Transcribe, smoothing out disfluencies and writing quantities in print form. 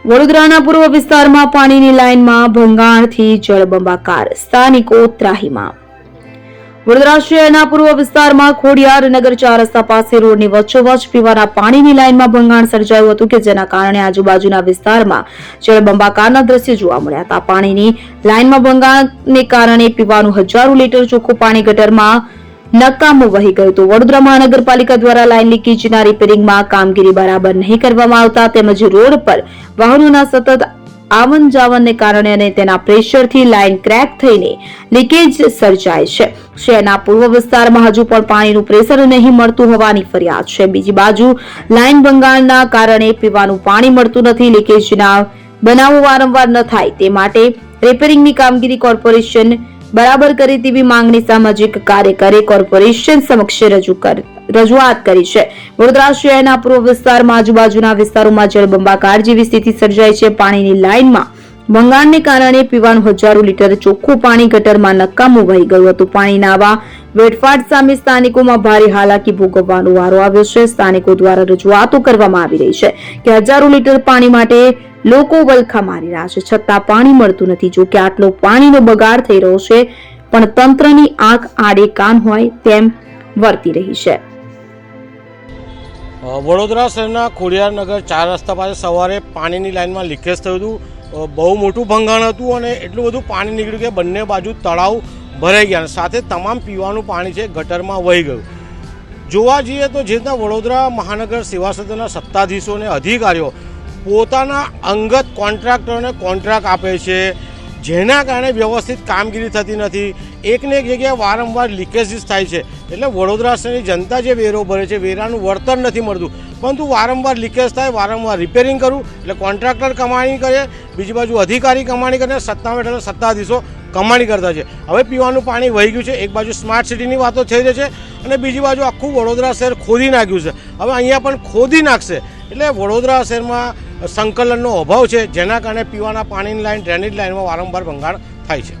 વડોદરાના પૂર્વ વિસ્તારમાં પાણીની લાઇનમાં ભંગાણથી જળબંબાકાર, સ્થાનિકો ત્રાહીમામ। વડોદરા શહેરના પૂર્વ વિસ્તારમાં ખોડિયાર નગર 4 રસ્તા પાસે રોડની વચ્ચોવચ્ચ પીવાના પાણીની લાઇનમાં ભંગાણ સર્જાયું હતું કે જેના કારણે આજુબાજુના વિસ્તારમાં જળબંબાકારના દ્રશ્યો જોવા મળ્યા હતા। પાણીની લાઇનમાં ભંગાણને કારણે પીવાનું હજારો લીટર ચોખ્ખું પાણી ગટરમાં નકામું વહી ગયું હતું। વડોદરા મહાનગરપાલિકા દ્વારા લાઇન લીકેજના રિપેરિંગમાં કામગીરી બરાબર નહીં કરવામાં આવતા તેમજ રોડ પર વાહનોના સતત આવન જાવનને કારણે અને તેના પ્રેશરથી લાઇન ક્રેક થઈને લીકેજ સર્જાય છે। શહેરના પૂર્વ વિસ્તારમાં હજુ પણ પાણીનું પ્રેશર નહીં મળતું હોવાની ફરિયાદ છે। બીજી બાજુ લાઇન ભંગાણના કારણે પીવાનું પાણી મળતું નથી। લીકેજના બનાવો વારંવાર ન થાય તે માટે રિપેરિંગની કામગીરી કોર્પોરેશન બરાબર કરે તેવી માંગણી સામાજિક કાર્યકરે કોર્પોરેશન સમક્ષ રજૂઆત કરી છે। વડોદરા શહેરના પૂર્વ વિસ્તારમાં આજુબાજુના વિસ્તારોમાં જળબંબાકાર જેવી સ્થિતિ સર્જાઈ છે। પાણીની લાઇનમાં ભંગાણને કારણે પીવાનું હજારો લીટર ચોખ્ખું પાણી ગટરમાં નકામું વહી ગયું હતું। પાણીના આવા વેડફાટ સામે સ્થાનિકોમાં ભારે હાલાકી ભોગવવાનો વારો આવ્યો છે। સ્થાનિકો દ્વારા રજૂઆતો કરવામાં આવી રહી છે કે હજારો લીટર પાણી માટે લોકો વલખા મારી રહ્યા છે, છતાં પાણી મળતું નથી। જો કે આટલો પાણીનો બગાડ થઈ રહ્યો છે પણ તંત્રની આંખ આડે કાન હોય તેમ વર્તી રહી છે। વડોદરા શહેરના ખોડિયારનગર 4 રસ્તા પાસે સવારે પાણીની લાઇનમાં લીકેજ થયું હતું। બહુ મોટું ભંગાણ હતું અને એટલું બધું પાણી નીકળ્યું કે બંને બાજુ તળાવ ભરાઈ ગયા, સાથે તમામ પીવાનું પાણી છે ગટરમાં વહી ગયું। જોવા જઈએ તો જે રીતના વડોદરા મહાનગર સેવા સદનના સત્તાધીશો અને અધિકારીઓ પોતાના અંગત કોન્ટ્રાક્ટરોને કોન્ટ્રાક્ટ આપે છે, જેના કારણે વ્યવસ્થિત કામગીરી થતી નથી। એકને એક જગ્યાએ વારંવાર લીકેજીસ થાય છે। એટલે વડોદરા શહેરની જનતા જે વેરો ભરે છે વેરાનું વળતર નથી મળતું, પરંતુ વારંવાર લીકેજ થાય, વારંવાર રિપેરિંગ કરવું એટલે કોન્ટ્રાક્ટર કમાણી કરે, બીજી બાજુ અધિકારી કમાણી કરે, સત્તામાં બેઠેલા સત્તાધીશો કમાણી કરતા છે। હવે પીવાનું પાણી વહી ગયું છે। એક બાજુ સ્માર્ટ સિટીની વાતો થઈ રહી છે અને બીજી બાજુ આખું વડોદરા શહેર ખોદી નાખ્યું છે। હવે અહીંયા પણ ખોદી નાખશે એટલે વડોદરા શહેરમાં સંકલનનો અભાવ છે, જેના કારણે પીવાના પાણીની લાઇન, ડ્રેનેજ લાઇનમાં વારંવાર ભંગાણ થાય છે।